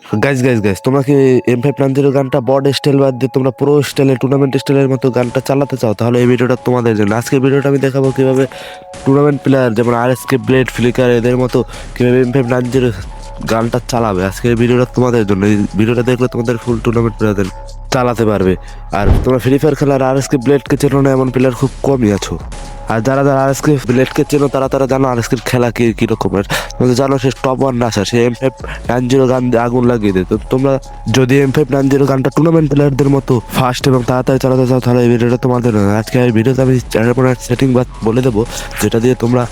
Guys guys guys তোমরা কি M590 গানটা বড স্টাইল বাদ দিয়ে তোমরা প্রো স্টাইলে টুর্নামেন্ট স্টাইলের মতো গানটা চালাতে চাও, তাহলে এই ভিডিওটা তোমাদের জন্য। আজকের ভিডিওটা আমি দেখাবো কিভাবে টুর্নামেন্ট প্লেয়ার যেমন RSK ব্লেড ফ্লিকার এদের মতো কিভাবে M590 গানটা চালাবে। আজকের ভিডিওটা তোমাদের জন্য। এই ভিডিওটা দেখলে তোমাদের ফুল টুর্নামেন্ট প্লেয়ারদের চালাতে পারবে। আর তোমরা ফ্রি ফায়ার খেলার RSK ব্লেডকে চেনো না এমন প্লেয়ার খুব কমই আছো। আর যারা যারা RSK ব্লেডকে চেনো তারা তারা জানো RSK খেলা কি রকমের। তোমরা জানো সে টপ 1 নাসা, সে M590 গান দিয়ে আগুন লাগিয়ে দেয়। তো তোমরা যদি M590 গানটা টুর্নামেন্ট প্লেয়ারদের মতো ফাস্ট এবং তাড়াতাড়ি চালাতে চাও, তাহলে এই ভিডিওটা তোমাদের নয়। আজকে এই ভিডিওতে আমি চ্যানেল সেটিং বা বলে দেবো, যেটা দিয়ে তোমরা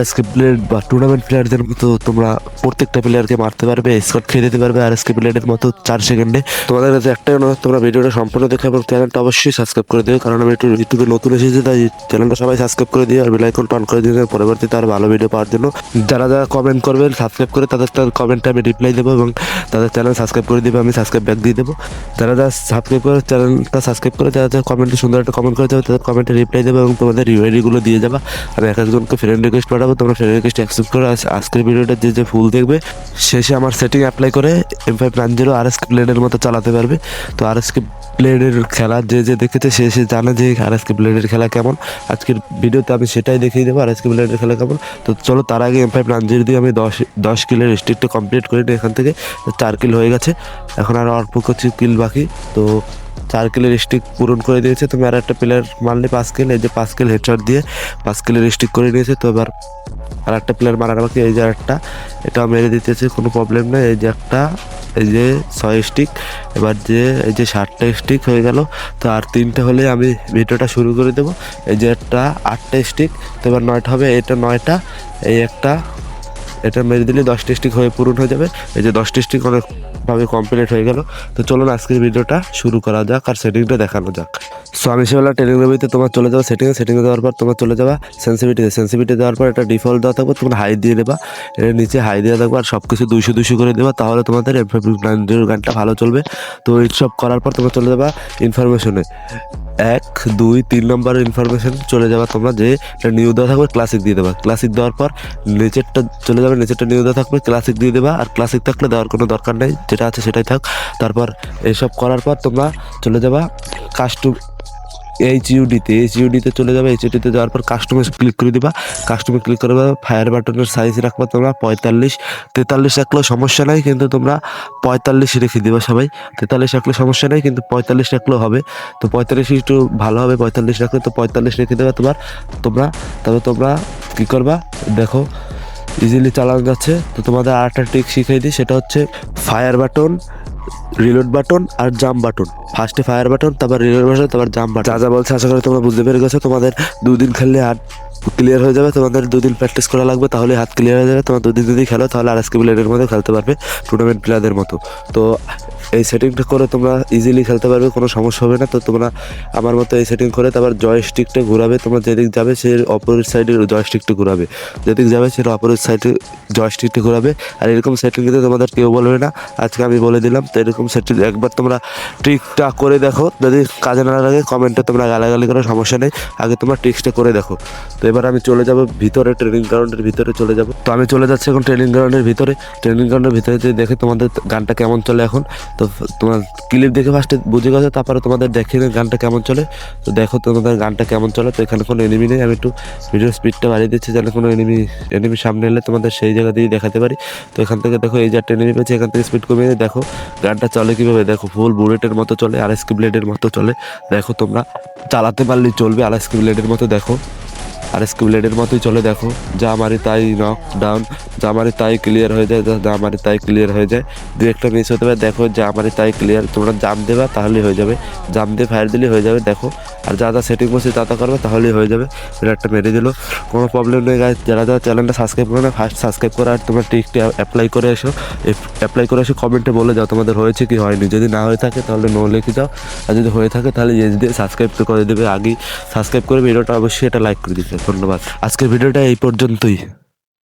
RSK প্লেয়ার বা টুর্নামেন্ট প্লেয়ারদের মতো তোমরা প্রত্যেকটা প্লেয়ারকে মারতে পারবে, স্কট খেয়ে দিতে পারবে RSK প্লেয়ারের মতো 4 সেকেন্ডে। তোমাদের কাছে একটাই অনুরোধ, তোমরা ভিডিওটা সম্পূর্ণ দেখে এবং চ্যানেলটা অবশ্যই সাবস্ক্রাইব করে দিও, কারণ আমি একটু ইউটিউবে নতুন এসেছি, তাই চ্যানেলটা সবাই সাবস্ক্রাইব করে দিও আর বেল আইকনটা অন করে দিও পরবর্তীতে আরও ভালো ভিডিও পাওয়ার জন্য। যারা যারা কমেন্ট করবেন সাবস্ক্রাইব করে তাদের কমেন্টে আমি রিপ্লাই দেবো এবং তাদের চ্যানেল সাবস্ক্রাইব করে দেবে, আমি সাবস্ক্রাইব ব্যাক দিয়ে দেবো। যারা যারা সাবস্ক্রাইব করে চ্যানেলটা সাবস্ক্রাইব করে যারা যারা কমেন্টে সুন্দর একটা কমেন্ট করে যাবে তাদের কমেন্টে রিপ্লাই দেবো এবং তোমাদের ইউআইডিগুলো দিয়ে যাবা। আমি এক একজনকে ফ্রেন্ড রিকোয়েস্ট পাঠাবো, তোমরা ফ্রেন্ড রিকোয়েস্ট অ্যাকসেপ্ট করে আজকের ভিডিওটা যে ফুল দেখবে শেষে আমার সেটিং অ্যাপ্লাই করে M590 RSK ব্লেডের মতো চালাতে পারবে। তো RSK ব্লেডের খেলা যে দেখেছে সে জানে যে RSK ব্লেডের খেলা কেমন। আজকের ভিডিওতে আমি সেটাই দেখিয়ে দেবো RSK ব্লেডের খেলা কেমন। তো চলো তার আগে M590 দিয়ে আমি 10 কিলের স্ট্রিকটা কমপ্লিট করে নিই। এখান থেকে 4 কিল হয়ে গেছে, এখন আরও অল্প কিছু কিল বাকি। তো 4 কিলের স্টিক পূরণ করে দিয়েছে। তুমি আর একটা প্লেয়ার মারলে 5 কিল, এই যে 5 কিল হেডশট দিয়ে 5 কিলের স্টিক করে নিয়েছে। তো এবার আর একটা প্লেয়ার মারার বাকি, এই যে একটা, এটাও মেরে দিতেছে, কোনো প্রবলেম নেই। এই যে একটা, এই যে 6 স্টিক, এবার যে এই যে 7টা স্টিক হয়ে গেল। তো আর 3টে হলে আমি ভিডিওটা শুরু করে দেবো। এই যে একটা 8টা স্টিক, তো এবার 9টা হবে, এটা 9টা, এই একটা, এটা মেরে দিলে 10টা স্টিক হয়ে পূরণ হয়ে যাবে। এই যে 10টা স্টিক অনেকভাবে কমপ্লিট হয়ে গেল। তো চলুন আজকের ভিডিওটা শুরু করা যাক আর সেটিংটা দেখানো যাক। সো আমি সেবেলা ট্রেনিং রবিতে তোমার চলে যাবো সেটিংয়ে দেওয়ার পর তোমার চলে যাবা সেন্সিভিটি দেওয়ার পর এটা ডিফল্ট দেওয়া থাকবে, তোমরা হাই দিয়ে দেবা, এর নিচে হাই দেওয়া থাকবে আর সব কিছু 200 করে দেবা, তাহলে তোমাদের M590 গানটা ভালো চলবে। তো এইসব করার পর তোমরা চলে যাবা ইনফরমেশনে, 1 2 3 নম্বর ইনফরমেশন চলে যাবা। তোমরা যে নিউ দেওয়া থাকবে ক্লাসিক দিয়ে দেবা, ক্লাসিক দেওয়ার পর নিচেরটা চলে যাবে, নিচেরটা নিউ দেওয়া থাকবে ক্লাসিক দিয়ে দেবা, আর ক্লাসিক থাকলে দেওয়ার কোনো দরকার নেই, যেটা আছে সেটাই থাক। তারপর এইসব করার পর তোমরা চলে যাবা কাস্টম এইচইউডিতে চলে যাবে। এইচইউডিতে যাওয়ার পর কাস্টমে ক্লিক করে দিবা, কাস্টমে ক্লিক করে দেবা। ফায়ার বাটনের সাইজ রাখবা তোমরা 45-43 রাখলেও সমস্যা নাই, কিন্তু তোমরা 45 রেখে দিবা সবাই। 43 রাখলে সমস্যা নেই, কিন্তু 45 রাখলেও হবে। তো 45 একটু ভালো হবে 45 রাখলে, তো 45 রেখে দেবা তবে তোমরা কী করবা দেখো ইজিলি চালানো যাচ্ছে। তো তোমাদের আর একটা ট্রিক শিখিয়ে দিই, সেটা হচ্ছে ফায়ার বাটন, রিলোড বাটন আর জাম্প বাটন। ফার্স্টে ফায়ার বাটন, তারপর রিলোড বাটন, তারপর জাম্প বাটন। যা বলছে আশা করি তোমরা বুঝতে পেরে গেছো। তোমাদের 2 দিন খেললে হাত ক্লিয়ার হয়ে যাবে, তোমাদের 2 দিন প্র্যাকটিস করা লাগবে, তাহলে হাত ক্লিয়ার হয়ে যাবে। তোমার 2 দিন যদি খেলো তাহলে RSK ব্লেডের মধ্যে খেলতে পারবে টুর্নামেন্ট প্লেয়ারদের মতো। তো এই সেটিংটা করে তোমরা ইজিলি খেলতে পারবে, কোনো সমস্যা হবে না। তো তোমরা আমার মতো এই সেটিং করে তারপর জয়স্টিকটা ঘোরাবে, তোমরা যেদিক যাবে সে অপোজিট সাইডে জয়স্টিকটা ঘোরাবে, যেদিক যাবে সে অপোজিট সাইডে জয়স্টিকটা ঘোরাবে। আর এরকম সেটিং দিতে তোমাদের কেউ বলবে না, আজকে আমি বলে দিলাম। তো এরকম সেটিং একবার তোমরা ট্রিকটা করে দেখো, যদি কাজে না লাগে কমেন্টে তোমরা গালাগালি করার সমস্যা নেই, আগে তোমরা ট্রিক্সটা করে দেখো। তো এবার আমি চলে যাব ভিতরে, ট্রেনিং গ্রাউন্ডের ভিতরে চলে যাব। তো আমি চলে যাচ্ছি এখন ট্রেনিং গ্রাউন্ডের ভিতরে দেখে তোমাদের গানটা কেমন চলে এখন। তো তোমার ক্লিপ দেখে ফার্স্টে বুঝে গেছো, তারপরে তোমাদের দেখে গানটা কেমন চলে। তো দেখো তোমাদের গানটা কেমন চলে। তো এখানে কোনো এনিমি নেই, আমি একটু ভিডিও স্পিডটা বাড়িয়ে দিচ্ছি যেন কোনো এনিমি সামনে এলে তোমাদের সেই জায়গা দিয়ে দেখাতে পারি। তো এখান থেকে দেখো এই যে একটা এনিমি পেয়েছে, এখান থেকে স্পিড কমিয়ে দেখো গানটা চলে কীভাবে, দেখো ফুল বুলেটের মতো চলে, RSK ব্লেডের মতো চলে। দেখো তোমরা চালাতে পারলেই চলবে RSK ব্লেডের মতো, দেখো RSK ব্লেডের মতোই চলে। দেখো যা মারি তাই নক ডাউন, যা মারি তাই ক্লিয়ার হয়ে যায়, যা মারি তাই ক্লিয়ার হয়ে যায়। দু একটা মিস হতে পারে, দেখো যা মারি তাই ক্লিয়ার। তোমরা জাম্প দেবা তাহলেই হয়ে যাবে, জাম্প দিয়ে ফায়ার দিলেই হয়ে যাবে। দেখো আর যা যা সেটিং বসে তা করবে তাহলেই হয়ে যাবে। এটা একটা মেরে দিল, কোনো প্রবলেম নেই গাইস। যারা যারা চ্যানেলটা সাবস্ক্রাইব করে না ফার্স্ট সাবস্ক্রাইব করো, আর তোমরা ট্রিকটা অ্যাপ্লাই করে এসো কমেন্টে বলে যাও তোমাদের হয়েছে কি হয়নি। যদি না হয়ে থাকে তাহলে নো লিখে যাও, আর যদি হয়ে থাকে তাহলে ইয়েস দিয়ে সাবস্ক্রাইব করে দেবে। আগেই সাবস্ক্রাইব করে ভিডিওটা অবশ্যই এটা লাইক করে দিতে। ধন্যবাদ, আজকের ভিডিওটা এই পর্যন্তই।